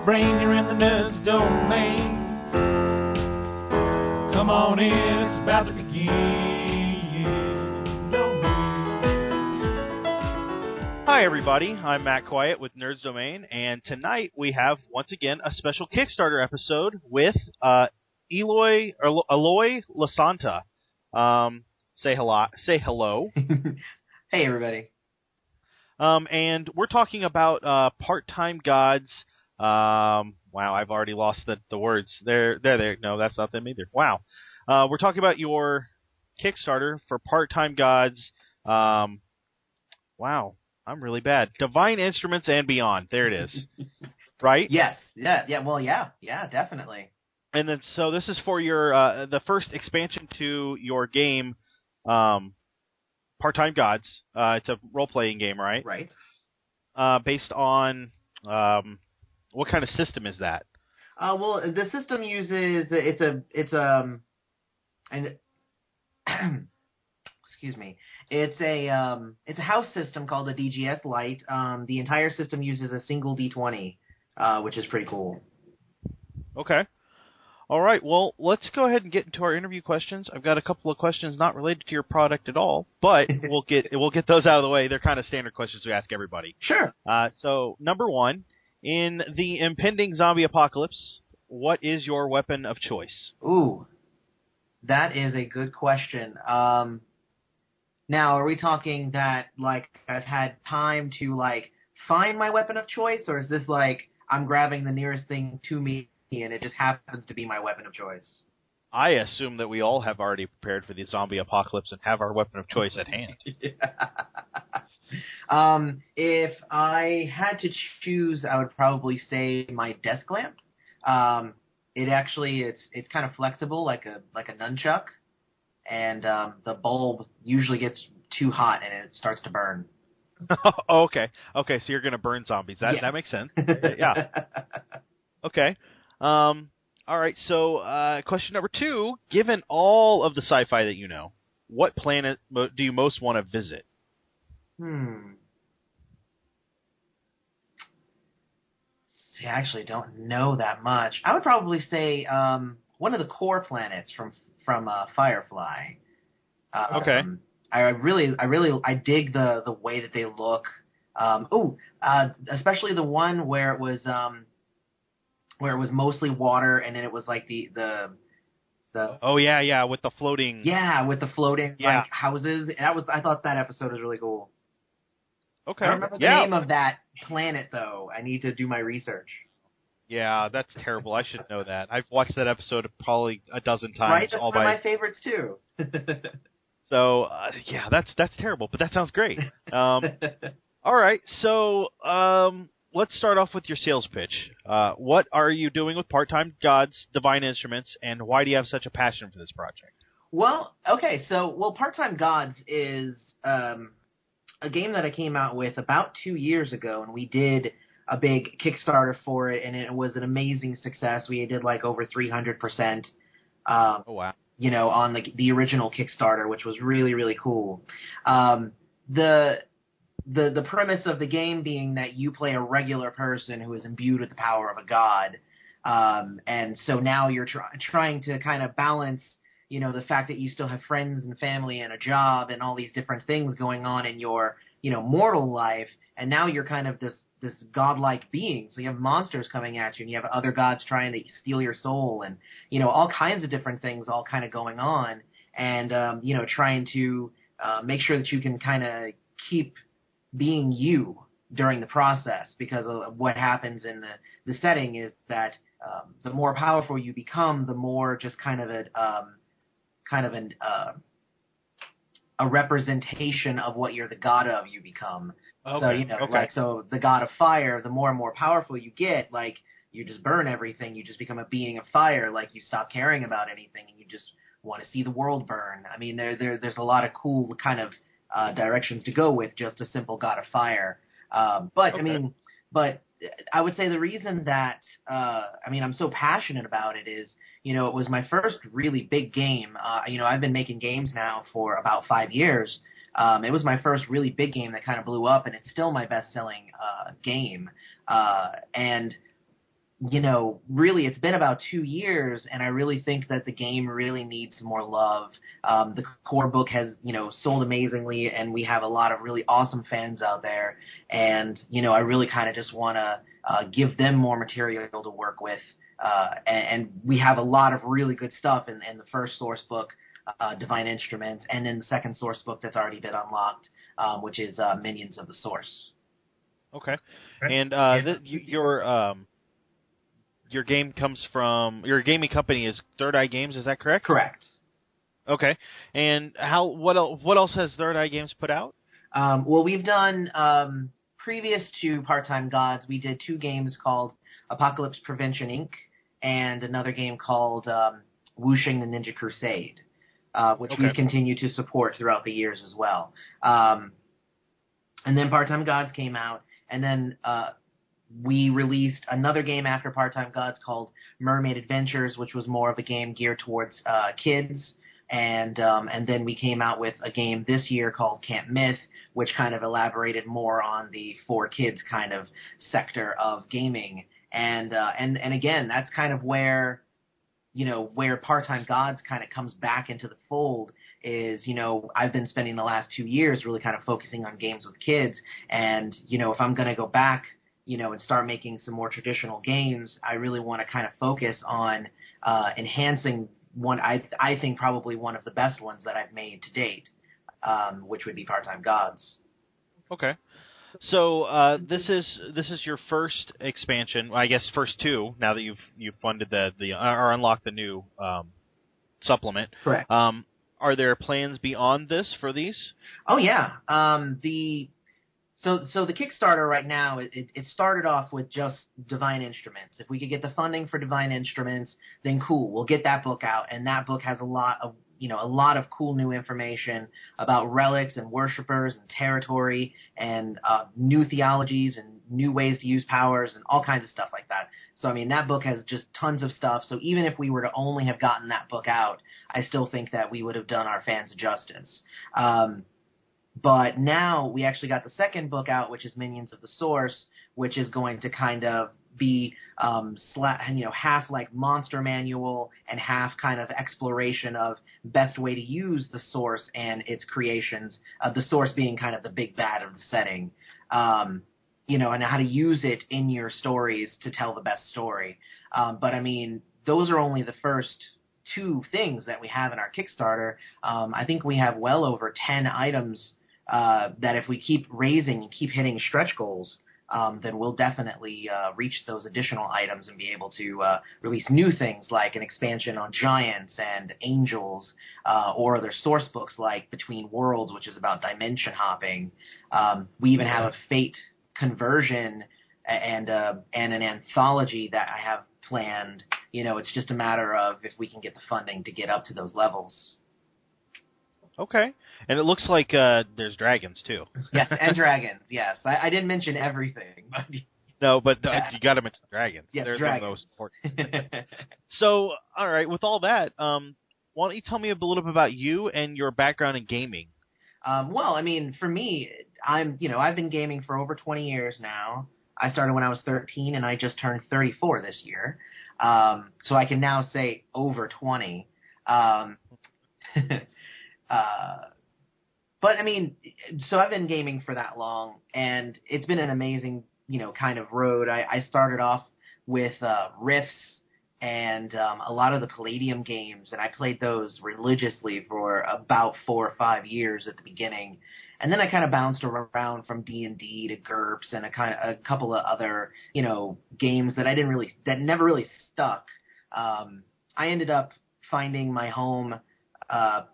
your brain, you're in the nerds domain. Come on in, it's about to begin. Hi everybody, I'm Matt Quiet with Nerds Domain, and tonight we have, once again, a special Kickstarter episode with Eloy Lasanta. Say hello. Hey everybody. And we're talking about Part-Time Gods. Wow, I've already lost the words. There. No, that's not them either. Wow. We're talking about your Kickstarter for Part-Time Gods. Wow, I'm really bad. Divine Instruments and Beyond. There it is. Right? Yes. Yeah. Well, yeah, definitely. And then, so this is for your the first expansion to your game, Part-Time Gods. It's a role-playing game, right? Right. Based on what kind of system is that? Well, the system uses excuse me. It's a house system called a DGS Lite. The entire system uses a single D20, which is pretty cool. Okay. All right, well, let's go ahead and get into our interview questions. I've got a couple of questions not related to your product at all, but we'll get those out of the way. They're kind of standard questions we ask everybody. Sure. So, number one, in the impending zombie apocalypse, what is your weapon of choice? Ooh, that is a good question. Now, are we talking that, like, I've had time to, like, find my weapon of choice, or is this, like, I'm grabbing the nearest thing to me and it just happens to be my weapon of choice? I assume that we all have already prepared for the zombie apocalypse and have our weapon of choice at hand. If I had to choose, I would probably say my desk lamp. It's kind of flexible, like a nunchuck, and the bulb usually gets too hot and it starts to burn. Okay, so you're going to burn zombies. That makes sense. Yeah. Okay. All right, so question number 2, given all of the sci-fi that you know, what planet do you most want to visit? See, I actually don't know that much. I would probably say one of the core planets from Firefly. Okay. I dig the way that they look. Especially the one where it was mostly water, and then it was like the Oh yeah, with the floating. Yeah, with the floating like houses. I thought that episode was really cool. Okay. I don't remember the name of that planet though. I need to do my research. Yeah, that's terrible. I should know that. I've watched that episode probably a dozen times. Right, that's one of my favorites too. So yeah, that's terrible, but that sounds great. All right, so let's start off with your sales pitch. What are you doing with Part-Time Gods, Divine Instruments, and why do you have such a passion for this project? Well, okay, Part-Time Gods is a game that I came out with about 2 years ago, and we did a big Kickstarter for it, and it was an amazing success. We did like over 300%. Oh, wow. On the original Kickstarter, which was really, really cool. The premise of the game being that you play a regular person who is imbued with the power of a god. And so now you're trying to kind of balance, the fact that you still have friends and family and a job and all these different things going on in your, mortal life. And now you're kind of this godlike being. So you have monsters coming at you and you have other gods trying to steal your soul and, all kinds of different things all kind of going on. And, trying to make sure that you can kind of keep being you during the process, because of what happens in the setting is that the more powerful you become, the more just kind of a representation of what you're the god of you become. Okay. So the god of fire, the more and more powerful you get, like you just burn everything, you just become a being of fire, like you stop caring about anything and you just want to see the world burn. I mean, there's a lot of cool kind of directions to go with just a simple god of fire. But I would say the reason that I'm so passionate about it is, it was my first really big game. I've been making games now for about 5 years. It was my first really big game that kind of blew up, and it's still my best-selling game. And really it's been about 2 years, and I really think that the game really needs some more love. The core book has, sold amazingly, and we have a lot of really awesome fans out there. And, I really kind of just want to give them more material to work with. And we have a lot of really good stuff in the first source book, Divine Instruments, and in the second source book that's already been unlocked, which is Minions of the Source. Okay. And your game comes from, your gaming company is Third Eye Games, is that correct? Correct. Okay. And what else has Third Eye Games put out? Well, we've done, previous to Part-Time Gods, we did 2 games called Apocalypse Prevention Inc. and another game called Wuxing the Ninja Crusade, which we've continued to support throughout the years as well. And then Part-Time Gods came out, and then we released another game after Part-Time Gods called Mermaid Adventures, which was more of a game geared towards kids. And then we came out with a game this year called Camp Myth, which kind of elaborated more on the for kids kind of sector of gaming. And again, that's kind of where Part-Time Gods kind of comes back into the fold is, I've been spending the last 2 years really kind of focusing on games with kids. And, if I'm going to go back, and start making some more traditional games, I really want to kind of focus on enhancing one, I think probably one of the best ones that I've made to date, which would be Part-Time Gods. Okay. So this is your first expansion, I guess first 2. Now that you've funded or unlocked the new supplement. Correct. Are there plans beyond this for these? Oh yeah. So the Kickstarter right now, it started off with just Divine Instruments. If we could get the funding for Divine Instruments, then cool, we'll get that book out, and that book has a lot of cool new information about relics and worshipers and territory and new theologies and new ways to use powers and all kinds of stuff like that. So, I mean, that book has just tons of stuff. So even if we were to only have gotten that book out, I still think that we would have done our fans justice. But now we actually got the second book out, which is Minions of the Source, which is going to kind of be half like monster manual and half kind of exploration of best way to use the Source and its creations. The Source being kind of the big bad of the setting, and how to use it in your stories to tell the best story. But I mean, those are only the first 2 things that we have in our Kickstarter. I think we have well over 10 items that if we keep raising and keep hitting stretch goals, then we'll definitely reach those additional items and be able to release new things like an expansion on giants and angels, or other source books like Between Worlds, which is about dimension hopping. We even have a Fate conversion and an anthology that I have planned. It's just a matter of if we can get the funding to get up to those levels. Okay. And it looks like there's dragons, too. Yes, and dragons, yes. I didn't mention everything. But no, but you got to mention dragons. Yes, They're dragons. the most important. So, all right, with all that, why don't you tell me a little bit about you and your background in gaming? Well, I mean, for me, I've been gaming for over 20 years now. I started when I was 13, and I just turned 34 this year. So I can now say over 20. But I mean, so I've been gaming for that long, and it's been an amazing, kind of road. I started off with Rifts and a lot of the Palladium games, and I played those religiously for about 4 or 5 years at the beginning. And then I kind of bounced around from D&D to GURPS and a couple of other, games that that never really stuck. I ended up finding my home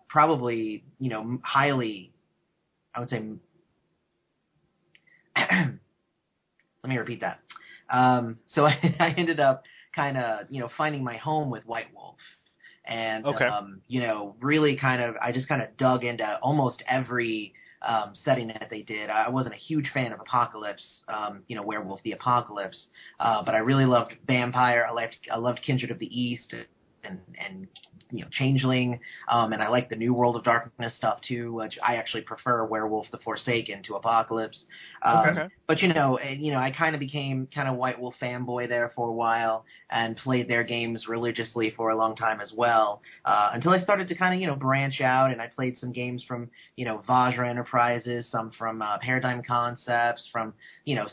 probably, highly, I would say, let me repeat that. So I ended up kind of, finding my home with White Wolf. And, really kind of, I just kind of dug into almost every setting that they did. I wasn't a huge fan of Apocalypse, Werewolf the Apocalypse, but I really loved Vampire. I loved Kindred of the East. and Changeling, and I like the New World of Darkness stuff too, which I actually prefer Werewolf the Forsaken to Apocalypse. But I kind of became kind of White Wolf fanboy there for a while and played their games religiously for a long time as well, until I started to kind of branch out, and I played some games from Vajra Enterprises, some from Paradigm Concepts, from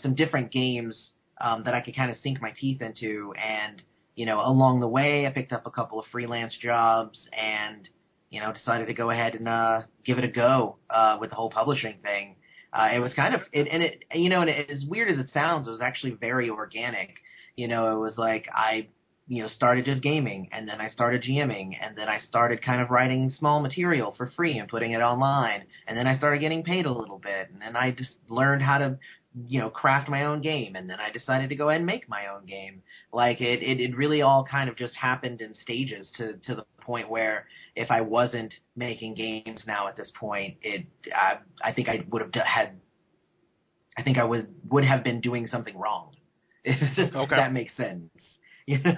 some different games that I could kind of sink my teeth into. And along the way, I picked up a couple of freelance jobs and, decided to go ahead and give it a go with the whole publishing thing. It was kind of, and as weird as it sounds, it was actually very organic. It was like I, started just gaming, and then I started GMing, and then I started kind of writing small material for free and putting it online, and then I started getting paid a little bit, and then I just learned how to craft my own game, and then I decided to go ahead and make my own game. Like it really all kind of just happened in stages to the point where if I wasn't making games now at this point, I think I would have been doing something wrong. If that makes sense.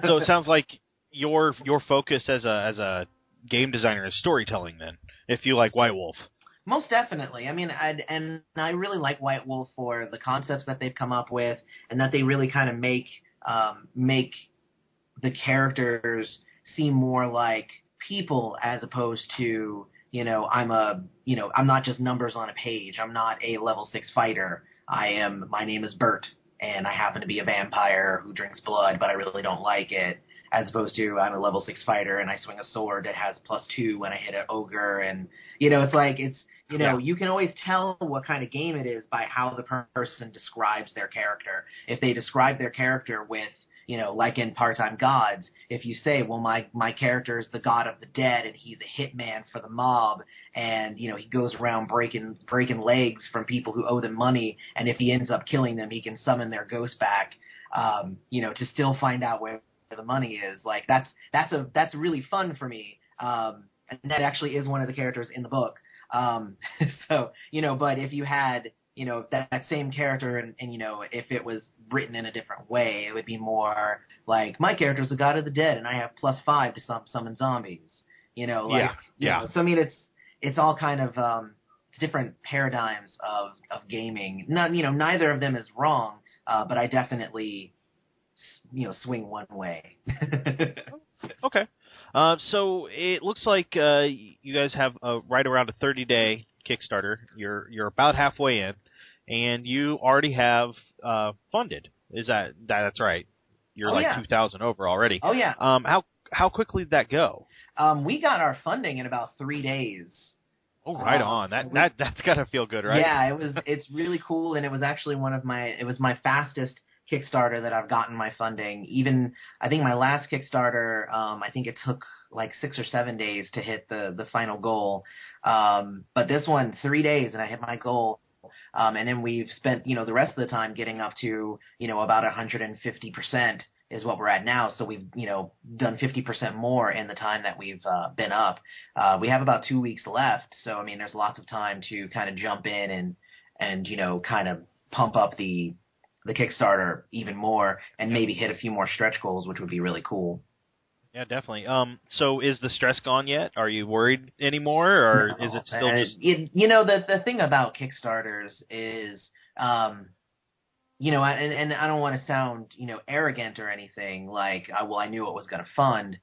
So it sounds like your focus as a game designer is storytelling then, if you like White Wolf. Most definitely. I mean, I really like White Wolf for the concepts that they've come up with, and that they really kind of make the characters seem more like people as opposed to, I'm not just numbers on a page. I'm not a level 6 fighter. My name is Bert, and I happen to be a vampire who drinks blood, but I really don't like it. As opposed to I'm a level 6 fighter and I swing a sword that has +2 when I hit an ogre, and it's like you can always tell what kind of game it is by how the person describes their character. If they describe their character with like in Part-Time Gods, if you say, well, my character is the god of the dead and he's a hitman for the mob, and he goes around breaking legs from people who owe them money, and if he ends up killing them, he can summon their ghost back, to still find out where the money is. Like that's really fun for me, and that actually is one of the characters in the book. So but if you had that same character and if it was written in a different way, it would be more like my character's the god of the dead and I have +5 to summon zombies. So I mean it's all kind of different paradigms of gaming. Not neither of them is wrong, but I definitely swing one way. Okay. So it looks like you guys have right around a 30-day Kickstarter. You're about halfway in, and you already have funded. That's right? You're 2,000 over already. Oh yeah. How quickly did that go? We got our funding in about 3 days. Oh, right on. That's gotta feel good, right? Yeah, it's really cool, and it was actually my fastest Kickstarter that I've gotten my funding. Even I think my last Kickstarter, I think it took like 6 or 7 days to hit the final goal. But this one, 3 days, and I hit my goal. And then we've spent, the rest of the time getting up to, about 150% is what we're at now. So we've, done 50% more in the time that we've been up. We have about 2 weeks left. So, I mean, there's lots of time to kind of jump in and kind of pump up the Kickstarter even more and maybe hit a few more stretch goals, which would be really cool. Yeah, definitely. So is the stress gone yet? Are you worried anymore, or is it still just... The thing about Kickstarters is, and I don't want to sound, arrogant or anything, like, I knew it was going to fund.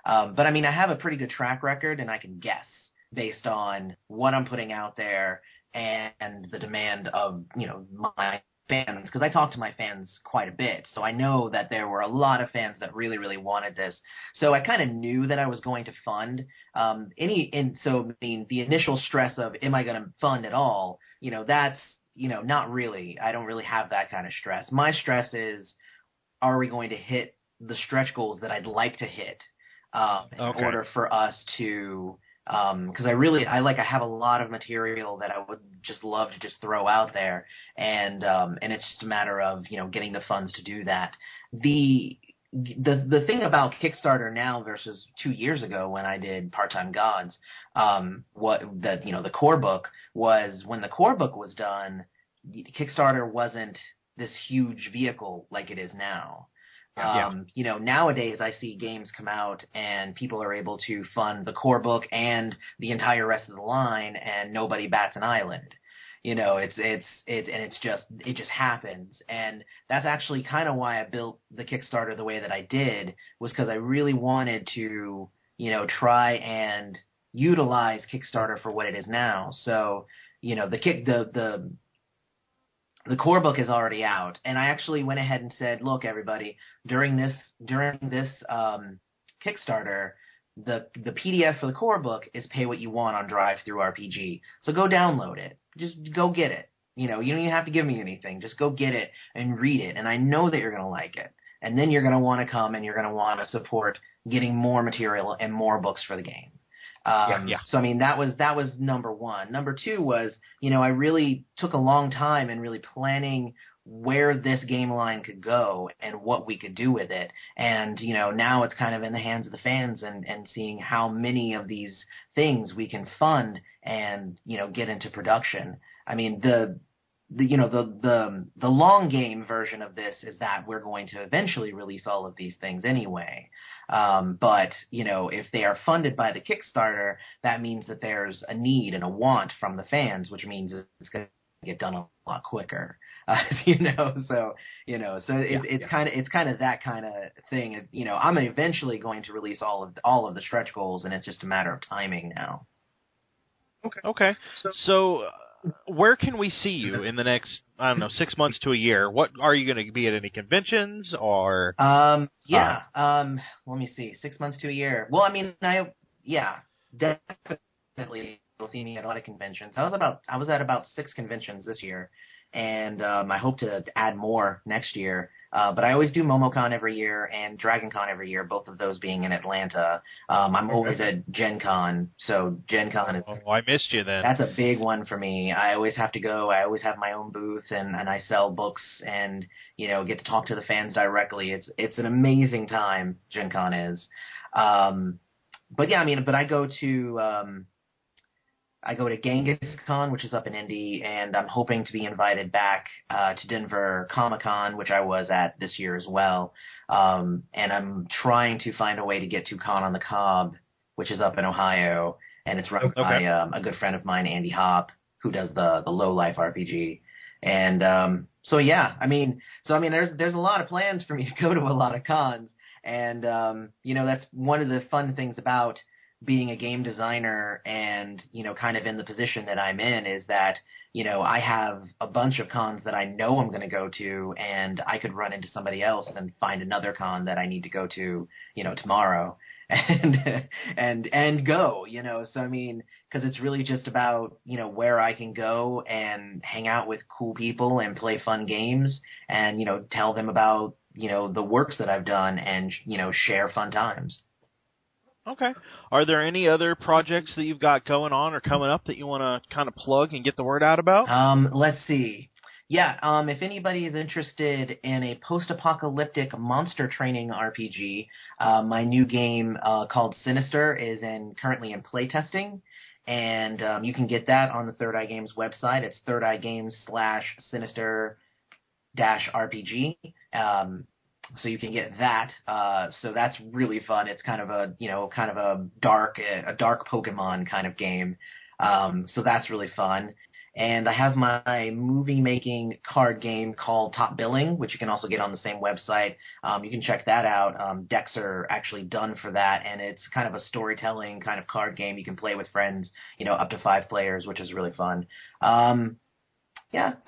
But, I mean, I have a pretty good track record, and I can guess based on what I'm putting out there and the demand of, my fans, because I talk to my fans quite a bit, so I know that there were a lot of fans that really, really wanted this. So I kind of knew that I was going to fund. The initial stress of am I going to fund at all? That's not really. I don't really have that kind of stress. My stress is, are we going to hit the stretch goals that I'd like to hit in order for us to. Because I have a lot of material that I would just love to just throw out there, and it's just a matter of getting the funds to do that. The thing about Kickstarter now versus 2 years ago when I did Part-Time Gods, the core book was, when the core book was done, Kickstarter wasn't this huge vehicle like it is now. Nowadays I see games come out and people are able to fund the core book and the entire rest of the line, and nobody bats an eyelid. It just happens. And that's actually kind of why I built the Kickstarter the way that I did, was because I really wanted to, try and utilize Kickstarter for what it is now. So, the core book is already out, and I actually went ahead and said, look, everybody, during this Kickstarter, the PDF for the core book is pay what you want on Drive-Thru RPG. So go download it. Just go get it. You don't even have to give me anything. Just go get it and read it, and I know that you're going to like it. And then you're going to want to come and you're going to want to support getting more material and more books for the game. So, that was number one. Number two was, I really took a long time in really planning where this game line could go and what we could do with it. And, now it's kind of in the hands of the fans and seeing how many of these things we can fund and, get into production. I mean, the long game version of this is that we're going to eventually release all of these things anyway. But if they are funded by the Kickstarter, that means that there's a need and a want from the fans, which means it's going to get done a lot quicker. It's kind of that kind of thing. I'm eventually going to release all of the stretch goals, and it's just a matter of timing now. Okay. So where can we see you in the next, 6 months to a year? What are you going to be at any conventions or? Let me see, 6 months to a year. Well, definitely you'll see me at a lot of conventions. I was at about 6 conventions this year, and I hope to add more next year. But I always do MomoCon every year and DragonCon every year, both of those being in Atlanta. I'm always at Gen Con, so Gen Con is... Oh, I missed you then. That's a big one for me. I always have to go. I always have my own booth, and I sell books and, get to talk to the fans directly. It's an amazing time, Gen Con is. But I go to... I go to Genghis Con, which is up in Indy, and I'm hoping to be invited back to Denver Comic-Con, which I was at this year as well. And I'm trying to find a way to get to Con on the Cob, which is up in Ohio, and it's run by a good friend of mine, Andy Hopp, who does the Low Life RPG. And there's a lot of plans for me to go to a lot of cons, and that's one of the fun things about being a game designer and, kind of in the position that I'm in, is that, I have a bunch of cons that I know I'm going to go to, and I could run into somebody else and find another con that I need to go to, tomorrow and go, so because it's really just about, where I can go and hang out with cool people and play fun games and, tell them about, the works that I've done and, share fun times. Okay. Are there any other projects that you've got going on or coming up that you want to kind of plug and get the word out about? Let's see. Yeah, if anybody is interested in a post-apocalyptic monster training RPG, my new game called Sinister is currently in playtesting, and you can get that on the Third Eye Games website. It's thirdeye.games/sinister-RPG. So you can get that. So that's really fun. It's kind of a dark Pokemon kind of game. So that's really fun. And I have my movie-making card game called Top Billing, which you can also get on the same website. You can check that out. Decks are actually done for that, and it's kind of a storytelling kind of card game. You can play with friends, up to 5 players, which is really fun. I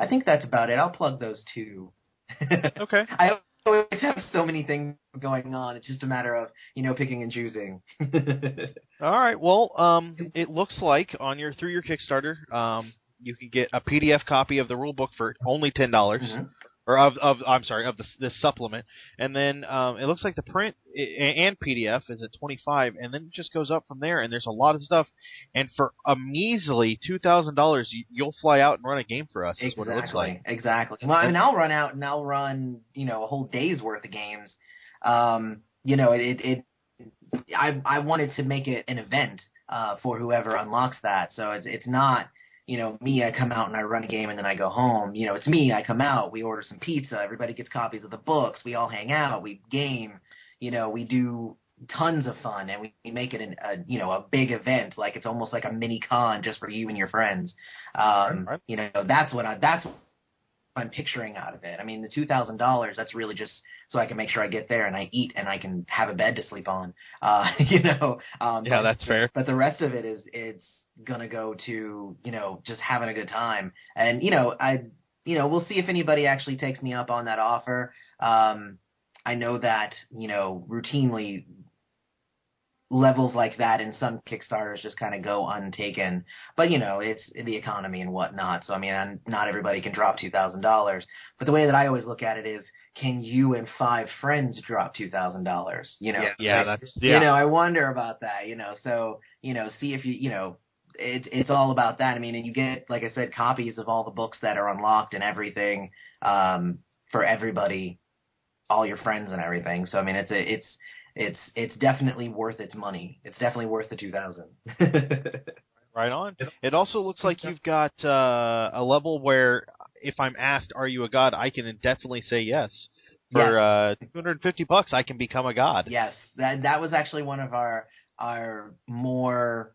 think that's about it. I'll plug those two. Okay. I always have so many things going on. It's just a matter of, picking and choosing. All right. Well, it looks like through your Kickstarter, you can get a PDF copy of the rule book for only $10, or of this supplement, and then it looks like the print and PDF is at $25, and then it just goes up from there. And there's a lot of stuff, and for a measly $2,000, you'll fly out and run a game for us. Is what it looks like. Exactly. Well, I'll run out and I'll run a whole day's worth of games. I wanted to make it an event for whoever unlocks that, so it's not. me, I come out and I run a game and then I go home. It's me, I come out, we order some pizza, everybody gets copies of the books, we all hang out, we game, we do tons of fun, and we make it a big event, like it's almost like a mini con just for you and your friends. Right. That's what I'm picturing out of it. I mean, the $2,000, that's really just so I can make sure I get there and I eat and I can have a bed to sleep on. Yeah, that's fair. But the rest of it it's gonna go to just having a good time, and we'll see if anybody actually takes me up on that offer. I know that routinely levels like that in some Kickstarters just kind of go untaken, but it's the economy and whatnot. So I mean, not everybody can drop $2,000. But the way that I always look at it is, can you and 5 friends drop $2,000? I wonder about that. So see if it's all about that. I mean, and you get, like I said, copies of all the books that are unlocked and everything for everybody, all your friends and everything. So I mean, it's definitely worth its money. It's definitely worth the $2,000. Right on. It also looks like you've got a level where if I'm asked, "Are you a god?" I can definitely say yes. For $250, I can become a god. Yes, that was actually one of our more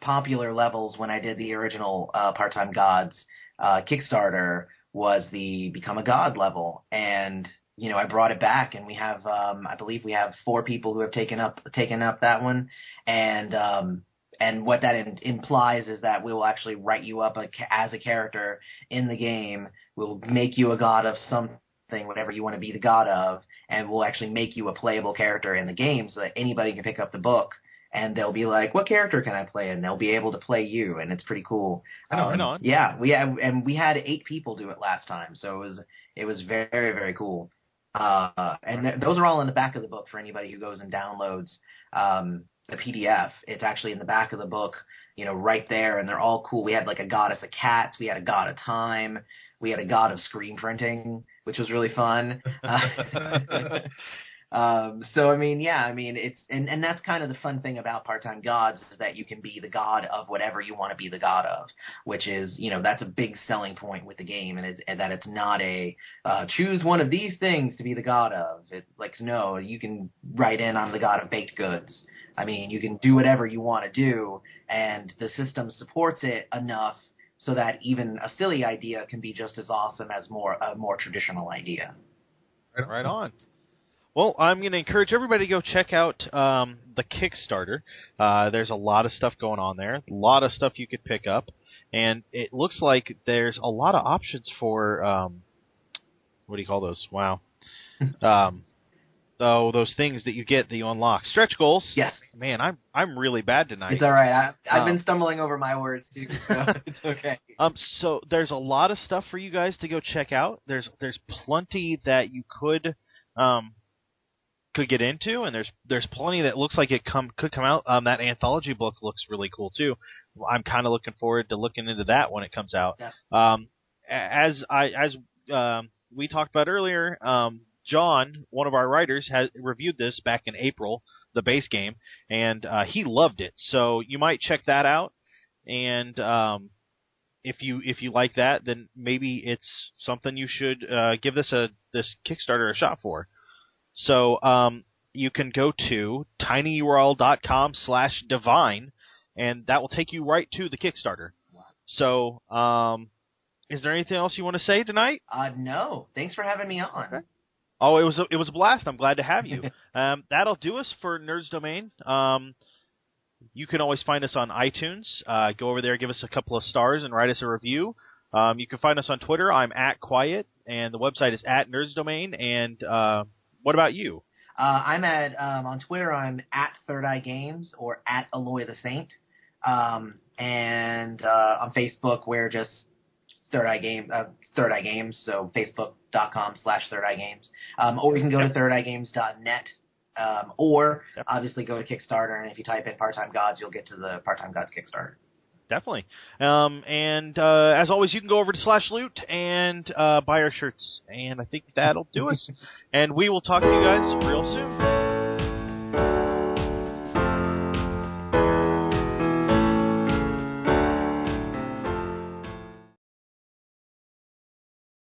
popular levels when I did the original Part-Time Gods Kickstarter, was the Become a God level, and I brought it back, and we have, I believe we have 4 people who have taken up that one, and what that implies is that we will actually write you up as a character in the game. We'll make you a god of something, whatever you want to be the god of, and we'll actually make you a playable character in the game so that anybody can pick up the book, and they'll be like, "What character can I play?" And they'll be able to play you, and it's pretty cool. Right on. Yeah, we had 8 people do it last time, so it was very, very cool. And those are all in the back of the book for anybody who goes and downloads the PDF. It's actually in the back of the book, right there, and they're all cool. We had like a goddess of cats, we had a god of time, we had a god of screen printing, which was really fun. So I mean, it's and that's kind of the fun thing about Part-Time Gods, is that you can be the god of whatever you want to be the god of, which is that's a big selling point with the game, and that it's not a choose one of these things to be the god of. It's like, no, you can write in, I'm the god of baked goods. I mean, you can do whatever you want to do, and the system supports it enough so that even a silly idea can be just as awesome as a more traditional idea. Right on. Well, I'm going to encourage everybody to go check out the Kickstarter. There's a lot of stuff going on there, a lot of stuff you could pick up, and it looks like there's a lot of options for what do you call those? Wow. Those things that you get that you unlock. Stretch goals. Yes. Man, I'm really bad tonight. It's all right. I've been stumbling over my words too, so it's okay. So there's a lot of stuff for you guys to go check out. There's plenty that you could get into, and there's plenty that looks like it could come out. That anthology book looks really cool too. I'm kind of looking forward to looking into that when it comes out. Yeah. As we talked about earlier, John, one of our writers, has reviewed this back in April, the base game, and he loved it. So you might check that out, and if you like that, then maybe it's something you should give this Kickstarter a shot for. So you can go to tinyurl.com/divine, and that will take you right to the Kickstarter. Wow. So is there anything else you want to say tonight? No. Thanks for having me on. Okay. Oh, it was a blast. I'm glad to have you. That'll do us for Nerds Domain. You can always find us on iTunes. Go over there, give us a couple of stars, and write us a review. You can find us on Twitter. I'm @Quiet, and the website is @NerdsDomain. And what about you? I'm on Twitter. I'm @ThirdEyeGames or @Eloy Lasanta. And on Facebook, we're just Third Eye Games. So Facebook.com/ThirdEyeGames. Or you can go to ThirdEyeGames.net. Or obviously go to Kickstarter, and if you type in Part-Time Gods, you'll get to the Part-Time Gods Kickstarter. Definitely. And as always, you can go over to /loot and buy our shirts. And I think that'll do us. And we will talk to you guys real soon.